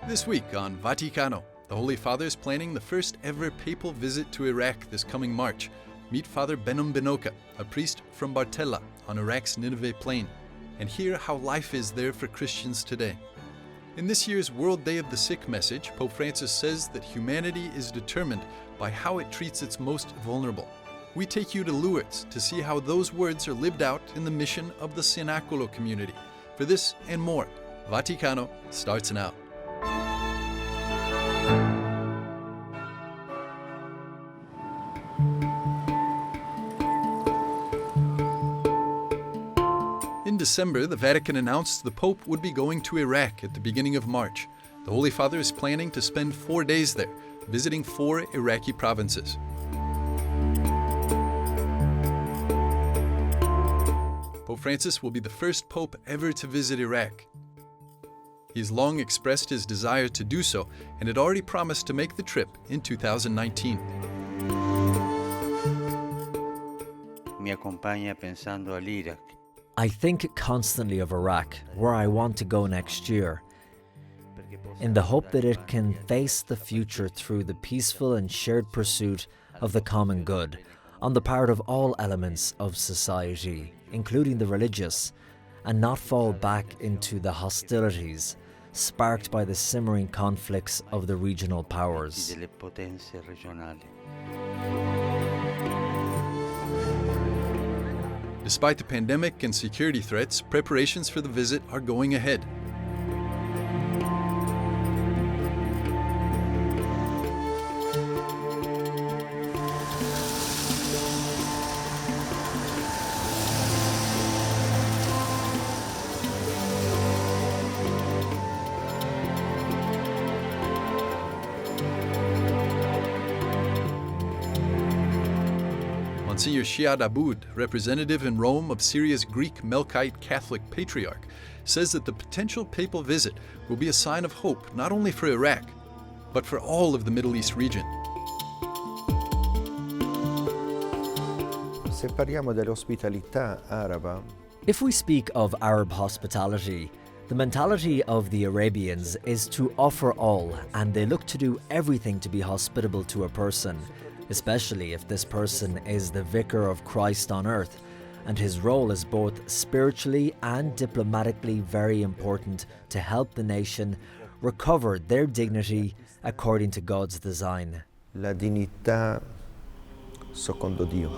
This week on Vaticano, the Holy Father is planning the first ever papal visit to Iraq this coming March. Meet Father Behnam Benoka, a priest from Bartella on Iraq's Nineveh plain, and hear how life is there for Christians today. In this year's World Day of the Sick message, Pope Francis says that humanity is determined by how it treats its most vulnerable. We take you to Lourdes to see how those words are lived out in the mission of the Cenacolo Community. For this and more, Vaticano starts now. In December, the Vatican announced the Pope would be going to Iraq at the beginning of March. The Holy Father is planning to spend 4 days there, visiting 4 Iraqi provinces. Pope Francis will be the first Pope ever to visit Iraq. He's long expressed his desire to do so and had already promised to make the trip in 2019. Mi acompaña pensando al Irak. I think constantly of Iraq, where I want to go next year, in the hope that it can face the future through the peaceful and shared pursuit of the common good on the part of all elements of society, including the religious, and not fall back into the hostilities sparked by the simmering conflicts of the regional powers. Despite the pandemic and security threats, preparations for the visit are going ahead. Monsignor Shiad Aboud, representative in Rome of Syria's Greek Melkite Catholic Patriarch, says that the potential papal visit will be a sign of hope not only for Iraq, but for all of the Middle East region. Se parliamo dell'ospitalità araba, If we speak of Arab hospitality, the mentality of the Arabians is to offer all, and they look to do everything to be hospitable to a person, especially if this person is the vicar of Christ on earth, and his role is both spiritually and diplomatically very important to help the nation recover their dignity according to God's design. la dignità secondo Dio.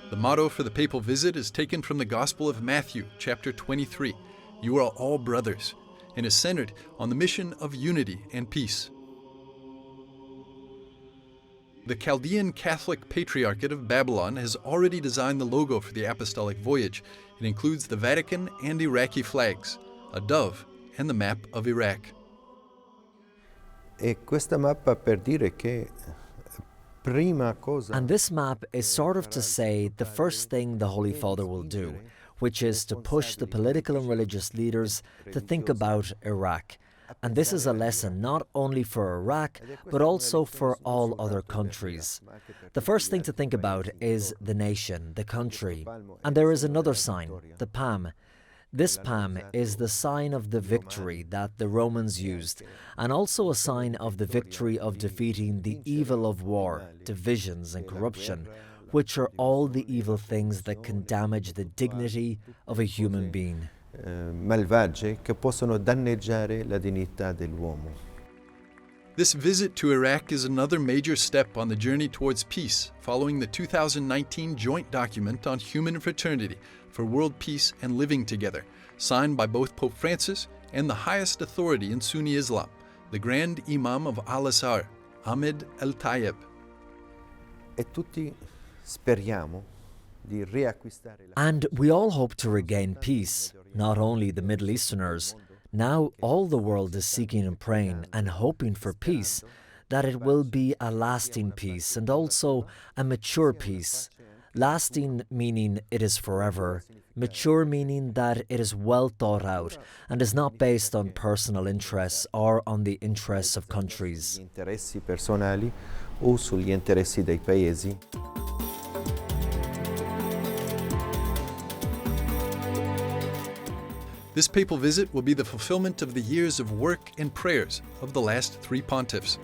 The motto for the papal visit is taken from the Gospel of Matthew, chapter 23, "You are all brothers," and is centered on the mission of unity and peace. The Chaldean Catholic Patriarchate of Babylon has already designed the logo for the apostolic voyage. It includes the Vatican and Iraqi flags, a dove, and the map of Iraq. E questa mappa per dire che prima cosa. And this map is sort of to say the first thing the Holy Father will do, which is to push the political and religious leaders to think about Iraq. And this is a lesson not only for Iraq, but also for all other countries. The first thing to think about is the nation, the country. And there is another sign, the palm. This palm is the sign of the victory that the Romans used, and also a sign of the victory of defeating the evil of war, divisions and corruption, which are all the evil things that can damage the dignity of a human being. Malvagie che possono danneggiare la dignità dell'uomo. This visit to Iraq is another major step on the journey towards peace, following the 2019 joint document on human fraternity for world peace and living together, signed by both Pope Francis and the highest authority in Sunni Islam, the Grand Imam of Al-Azhar, Ahmed El-Tayeb. E tutti speriamo di riacquistare la. And we all hope to regain peace, not only the Middle Easterners. Now all the world is seeking and praying and hoping for peace, that it will be a lasting peace and also a mature peace. Lasting meaning it is forever, mature meaning that it is well thought out and is not based on personal interests or on the interests of countries. Interessi personali o sugli interessi dei paesi. This papal visit will be the fulfillment of the years of work and prayers of the last 3 pontiffs.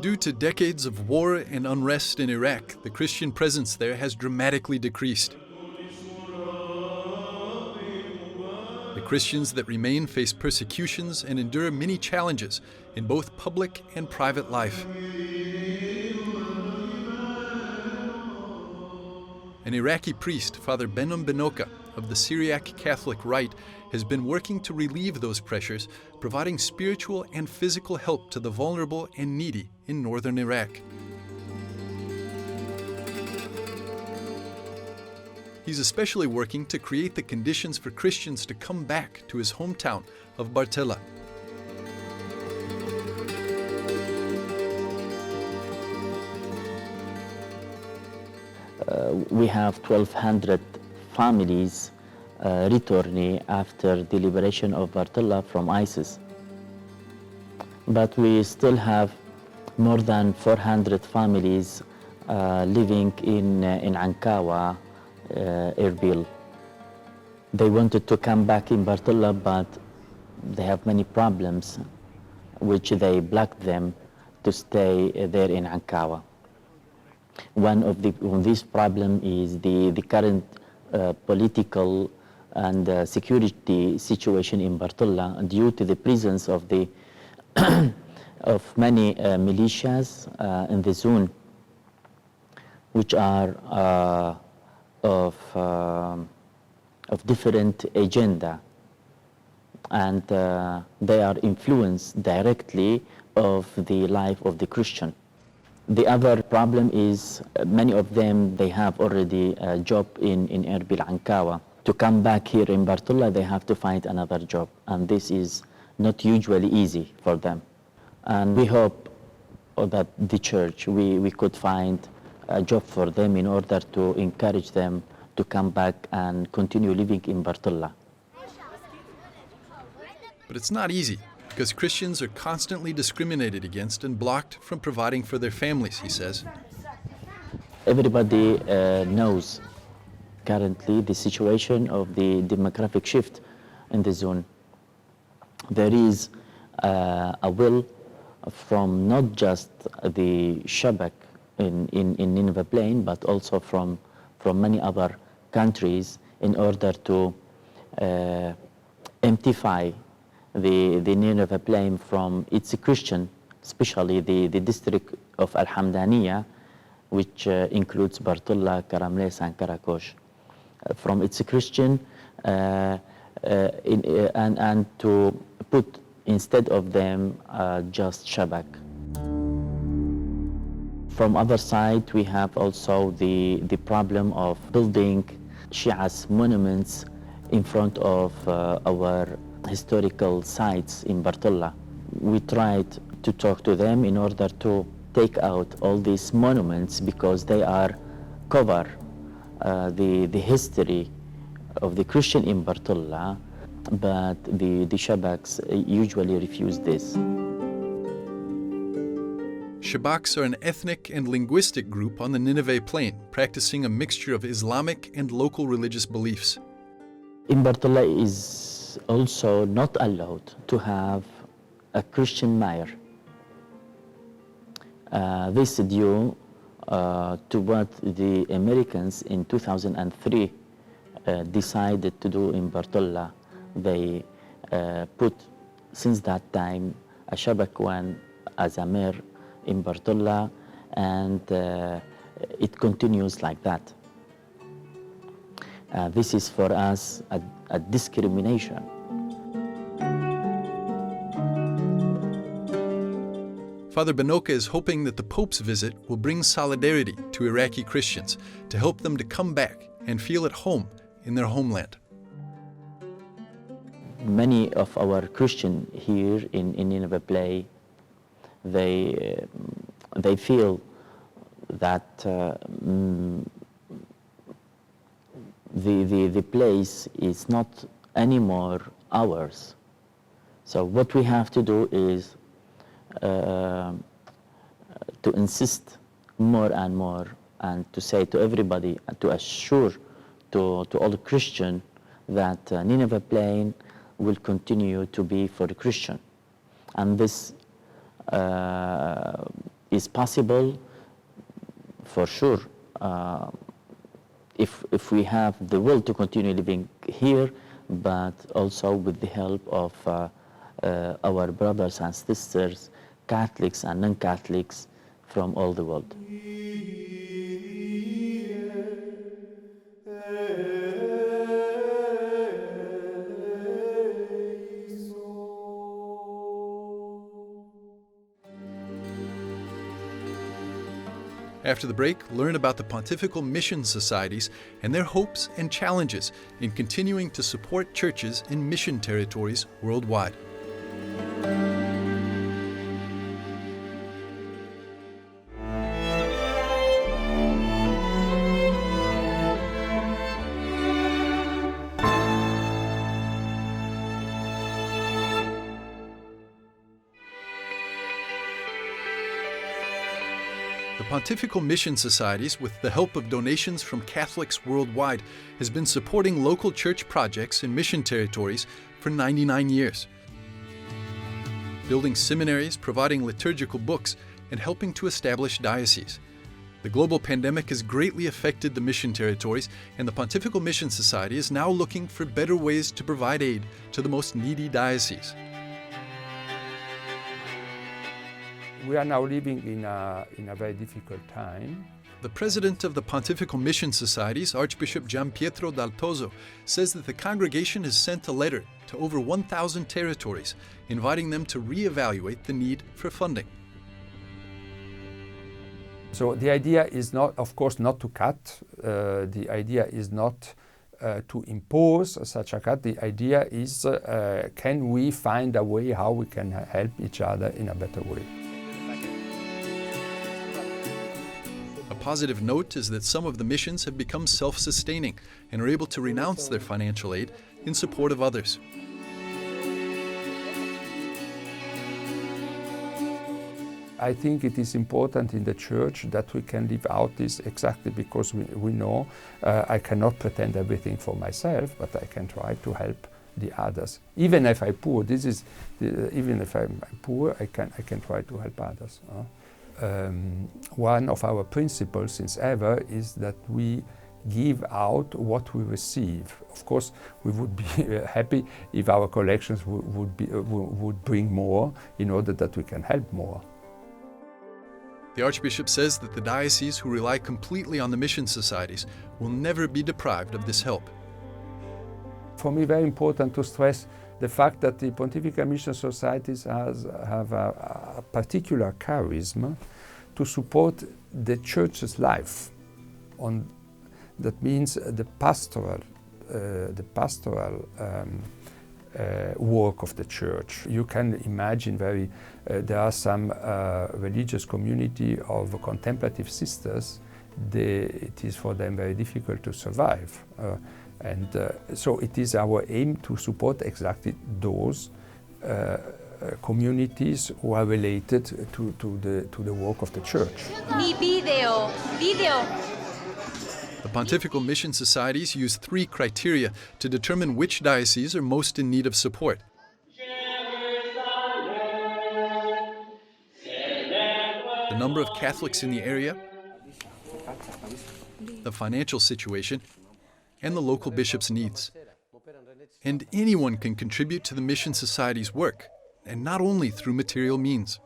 Due to decades of war and unrest in Iraq, the Christian presence there has dramatically decreased. The Christians that remain face persecutions and endure many challenges in both public and private life. An Iraqi priest, Father Behnam Benoka, of the Syriac Catholic Rite, has been working to relieve those pressures, providing spiritual and physical help to the vulnerable and needy in northern Iraq. He's especially working to create the conditions for Christians to come back to his hometown of Bartella. We have 1,200 families returning after the liberation of Bartella from ISIS. But we still have more than 400 families living in Ankawa, Erbil. They wanted to come back in Bartella, but they have many problems, which they blocked them to stay there in Ankawa. One of these problems is the current political and security situation in Bartella due to the presence of the of many militias in the zone, which are of different agenda, and they are influenced directly of the life of the Christian. The other problem is many of them, they have already a job in Erbil, Ankawa. To come back here in Bartella, they have to find another job, and this is not usually easy for them. And we hope that the church, we could find a job for them in order to encourage them to come back and continue living in Bartella. But it's not easy, because Christians are constantly discriminated against and blocked from providing for their families, he says. Everybody knows currently the situation of the demographic shift in the zone. There is a will from not just the Shabak in Nineveh Plain, but also from many other countries in order to emptify the Nineveh Plain from its Christian, especially the district of Al-Hamdaniya, which includes Bartella, Karamles, and Karakosh, from its Christian, and to put instead of them just Shabak. From other side, we have also the problem of building Shia's monuments in front of our historical sites in Bartella. We tried to talk to them in order to take out all these monuments because they are cover the history of the Christian in Bartella, but the Shabaks usually refuse this. Shabaks are an ethnic and linguistic group on the Nineveh Plain, practicing a mixture of Islamic and local religious beliefs. In Bartella is also not allowed to have a Christian mayor. This is due to what the Americans in 2003 decided to do in Bartella. They put, since that time, a Shabakwan as a mayor in Bartella, and it continues like that. This is for us a discrimination. Father Benoka is hoping that the Pope's visit will bring solidarity to Iraqi Christians to help them to come back and feel at home in their homeland. Many of our Christians here in Nineveh Play, they feel that the place is not anymore ours. So what we have to do is to insist more and more, and to say to everybody, and to assure to all the Christians that Nineveh Plain will continue to be for the Christian. And this is possible for sure if we have the will to continue living here, but also with the help of our brothers and sisters, Catholics and non-Catholics from all the world. After the break, learn about the Pontifical Mission Societies and their hopes and challenges in continuing to support churches in mission territories worldwide. The Pontifical Mission Societies, with the help of donations from Catholics worldwide, has been supporting local church projects in mission territories for 99 years. Building seminaries, providing liturgical books, and helping to establish dioceses. The global pandemic has greatly affected the mission territories, and the Pontifical Mission Society is now looking for better ways to provide aid to the most needy dioceses. We are now living in a very difficult time. The president of the Pontifical Mission Societies, Archbishop Gianpietro Dal Tozo, says that the congregation has sent a letter to over 1,000 territories, inviting them to reevaluate the need for funding. So the idea is not, of course, not to cut. The idea is not to impose such a cut. The idea is, can we find a way how we can help each other in a better way? A positive note is that some of the missions have become self-sustaining and are able to renounce their financial aid in support of others. I think it is important in the Church that we can live out this exactly because we know I cannot pretend everything for myself, but I can try to help the others. Even if I'm poor, even if I'm poor, I can try to help others. One of our principles since ever is that we give out what we receive. Of course, we would be happy if our collections would bring more in order that we can help more. The Archbishop says that the dioceses who rely completely on the mission societies will never be deprived of this help. For me, very important to stress the fact that the Pontifical Mission Societies have a particular charisma to support the Church's life. That means the pastoral work of the Church. You can imagine there are some religious community of contemplative sisters. It is for them very difficult to survive. So it is our aim to support exactly those communities who are related to the work of the Church. The Pontifical Mission Societies use 3 criteria to determine which dioceses are most in need of support. The number of Catholics in the area, the financial situation, and the local bishop's needs. And anyone can contribute to the Mission Society's work, and not only through material means.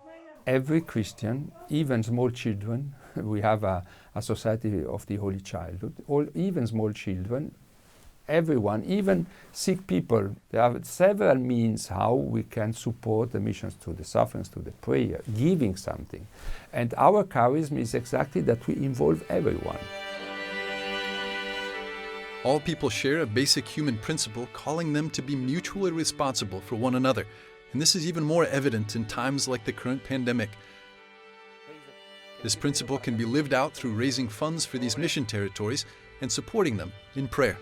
Every Christian, even small children, we have a society of the Holy Childhood, even small children everyone, even sick people. There are several means how we can support the missions through the sufferings, through the prayer, giving something. And our charism is exactly that we involve everyone. All people share a basic human principle calling them to be mutually responsible for one another. And this is even more evident in times like the current pandemic. This principle can be lived out through raising funds for these mission territories and supporting them in prayer.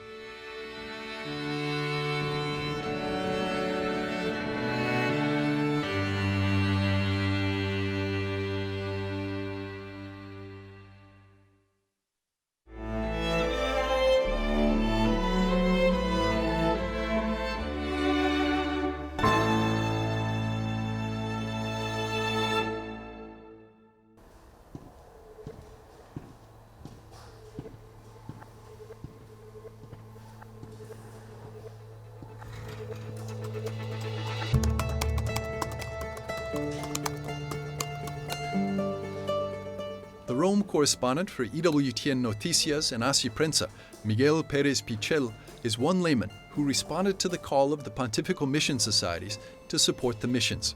The Rome correspondent for EWTN Noticias and Así Prensa, Miguel Pérez Pichel, is one layman who responded to the call of the Pontifical Mission Societies to support the missions.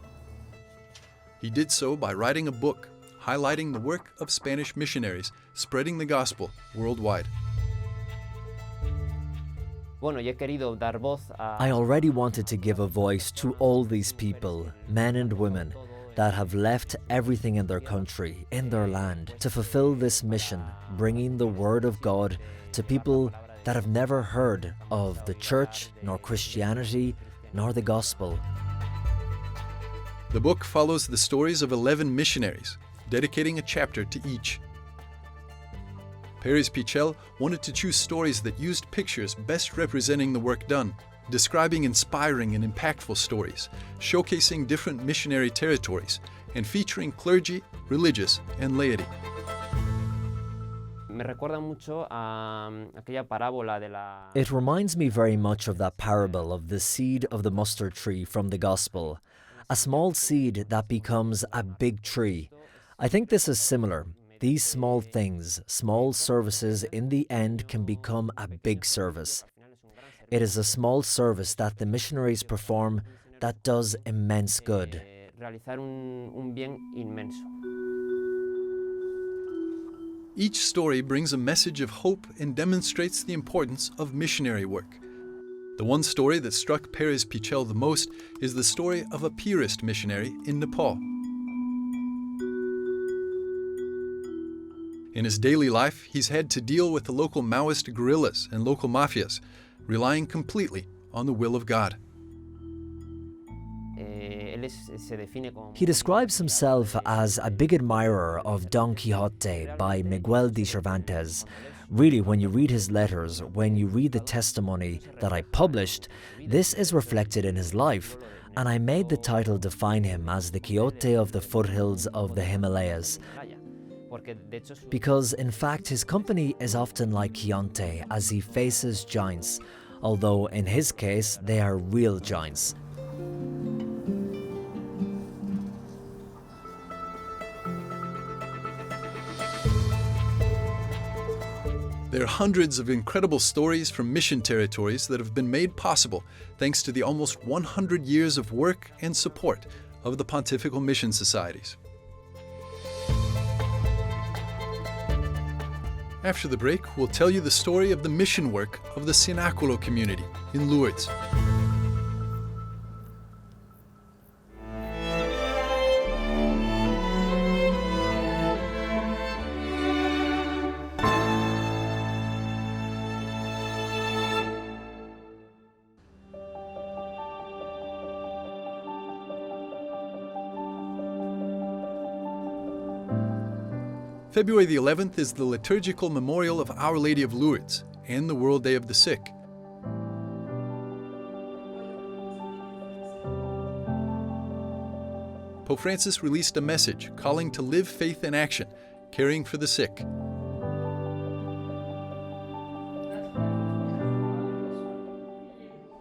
He did so by writing a book highlighting the work of Spanish missionaries spreading the gospel worldwide. I already wanted to give a voice to all these people, men and women, that have left everything in their country, in their land, to fulfill this mission, bringing the Word of God to people that have never heard of the Church, nor Christianity, nor the Gospel. The book follows the stories of 11 missionaries, dedicating a chapter to each. Pérez Pichel wanted to choose stories that used pictures best representing the work done, describing inspiring and impactful stories, showcasing different missionary territories, and featuring clergy, religious, and laity. It reminds me very much of that parable of the seed of the mustard tree from the Gospel, a small seed that becomes a big tree. I think this is similar. These small things, small services, in the end can become a big service. It is a small service that the missionaries perform that does immense good. Each story brings a message of hope and demonstrates the importance of missionary work. The one story that struck Pérez Pichel the most is the story of a Purist missionary in Nepal. In his daily life, he's had to deal with the local Maoist guerrillas and local mafias, relying completely on the will of God. He describes himself as a big admirer of Don Quixote by Miguel de Cervantes. Really, when you read his letters, when you read the testimony that I published, this is reflected in his life, and I made the title define him as the Quixote of the foothills of the Himalayas. Because, in fact, his company is often like Quixote as he faces giants, although in his case they are real giants. There are hundreds of incredible stories from mission territories that have been made possible thanks to the almost 100 years of work and support of the Pontifical Mission Societies. After the break, we'll tell you the story of the mission work of the Cenacolo Community in Lourdes. February the 11th is the liturgical memorial of Our Lady of Lourdes and the World Day of the Sick. Pope Francis released a message calling to live faith in action, caring for the sick.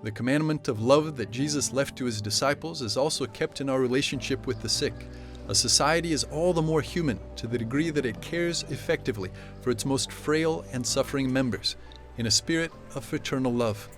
The commandment of love that Jesus left to his disciples is also kept in our relationship with the sick. A society is all the more human to the degree that it cares effectively for its most frail and suffering members, in a spirit of fraternal love.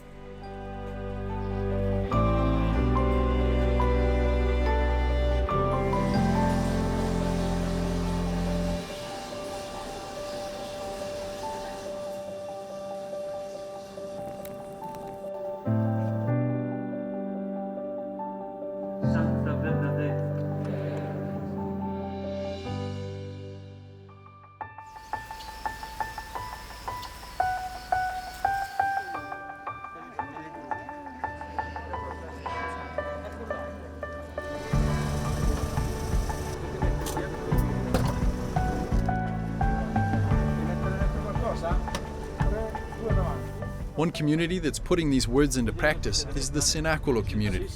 One community that's putting these words into practice is the Cenacolo Community.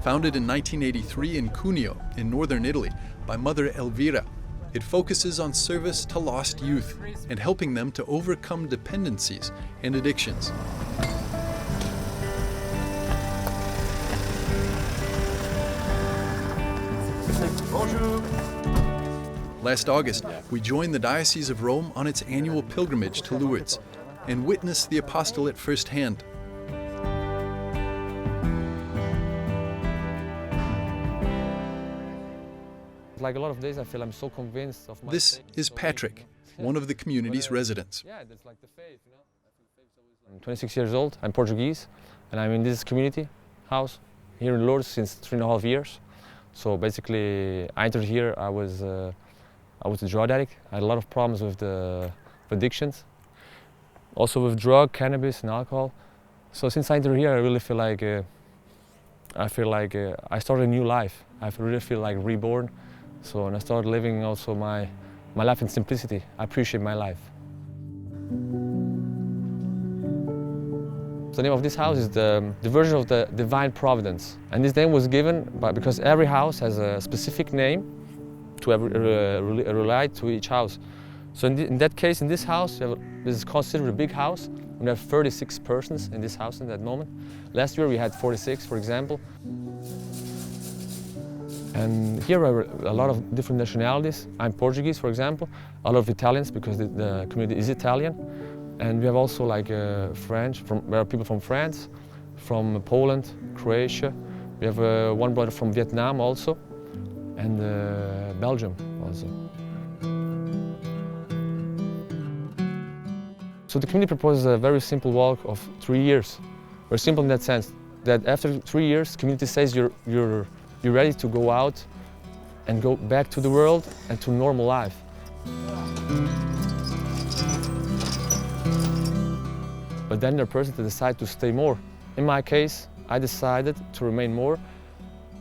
Founded in 1983 in Cuneo, in northern Italy, by Mother Elvira, it focuses on service to lost youth and helping them to overcome dependencies and addictions. Last August, we joined the Diocese of Rome on its annual pilgrimage to Lourdes and witnessed the apostolate firsthand. Like a lot of days, I feel I'm so convinced of my This faith, is so Patrick, easy. one of the community's residents. Yeah, that's like the faith, you know. I feel faith's always like... I'm 26 years old, I'm Portuguese, and I'm in this community house here in Lourdes since 3.5 years. So basically, I entered here, I was a drug addict. I had a lot of problems with the addictions. Also with drug, cannabis and alcohol. So since I entered here, I really feel like I started a new life. I really feel like reborn. So and I started living also my life in simplicity. I appreciate my life. The name of this house is the version of the Divine Providence. And this name was given because every house has a specific name to relate to each house. So in that case, in this house, this is considered a big house. We have 36 persons in this house in that moment. Last year we had 46, for example. And here are a lot of different nationalities. I'm Portuguese, for example. A lot of Italians, because the community is Italian. And we have also like French, there are people from France, from Poland, Croatia. We have one brother from Vietnam also, and Belgium also. So the community proposes a very simple walk of 3 years. Very simple in that sense, that after 3 years, community says you're ready to go out and go back to the world and to normal life. But then there are persons that decide to stay more. In my case, I decided to remain more,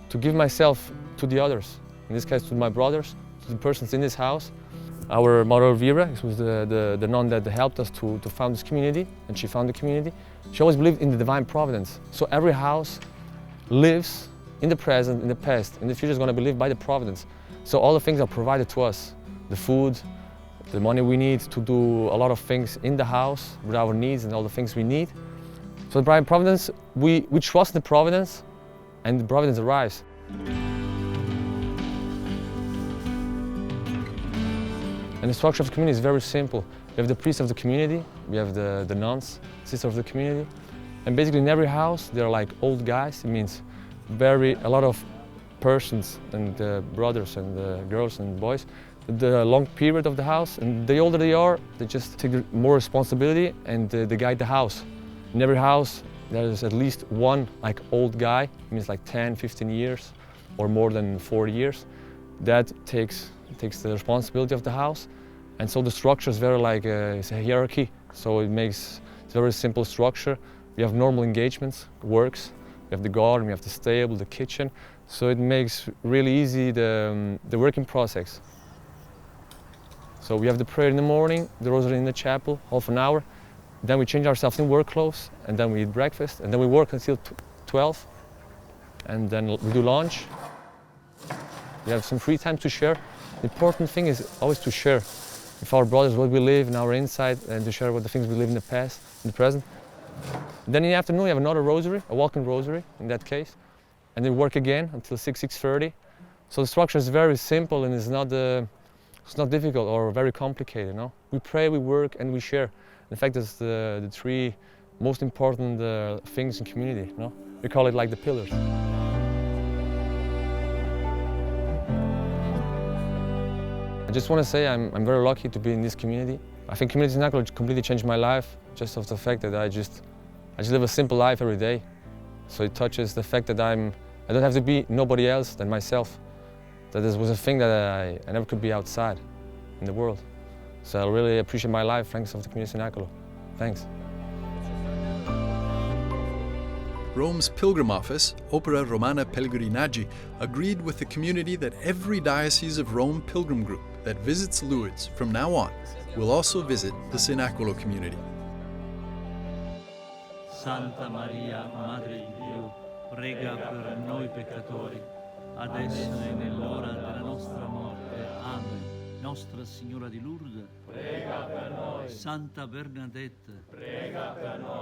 to give myself to the others. In this case, to my brothers, to the persons in this house. Our Mother Elvira, who was the nun that helped us to found this community, and she found the community. She always believed in the divine providence. So every house lives in the present, in the past, in the future is going to be lived by the providence. So all the things are provided to us, the food, the money we need to do a lot of things in the house with our needs and all the things we need. So the divine providence, we trust the providence, and the providence arrives. And the structure of the community is very simple. We have the priest of the community, we have the nuns, sister of the community. And basically in every house, there are like old guys. It means a lot of persons and brothers and girls and boys. The long period of the house, and the older they are, they just take more responsibility and they guide the house. In every house, there's at least one like old guy, it means like 10, 15 years or more than 40 years. That takes the responsibility of the house, and so the structure is very like it's a hierarchy. So it's a very simple structure. We have normal engagements, works. We have the garden, we have the stable, the kitchen. So it makes really easy the working process. So we have the prayer in the morning, the rosary in the chapel, half an hour. Then we change ourselves in work clothes, and then we eat breakfast, and then we work until 12, and then we do lunch. We have some free time to share. The important thing is always to share with our brothers what we live in our inside, and to share what the things we live in the past, in the present. Then in the afternoon we have another rosary, a walking rosary in that case, and then work again until 6:30. So the structure is very simple, and it's not difficult or very complicated. No? We pray, we work, and we share. In fact, it's the three most important things in community. No? We call it like the pillars. I just want to say I'm very lucky to be in this community. I think Community Cenacolo completely changed my life just of the fact that I just live a simple life every day. So it touches the fact that I don't have to be nobody else than myself. That this was a thing that I never could be outside in the world. So I really appreciate my life thanks of the Community Cenacolo. Thanks. Rome's pilgrim office, Opera Romana Pellegrinaggi, agreed with the community that every Diocese of Rome pilgrim group that visits Lourdes from now on will also visit the Cenacolo Community. Santa Maria, Madre di Dio, prega per noi peccatori, adesso e nell'ora della nostra morte. Amen. Nostra Signora di Lourdes, prega per noi. Santa Bernadette, prega per noi.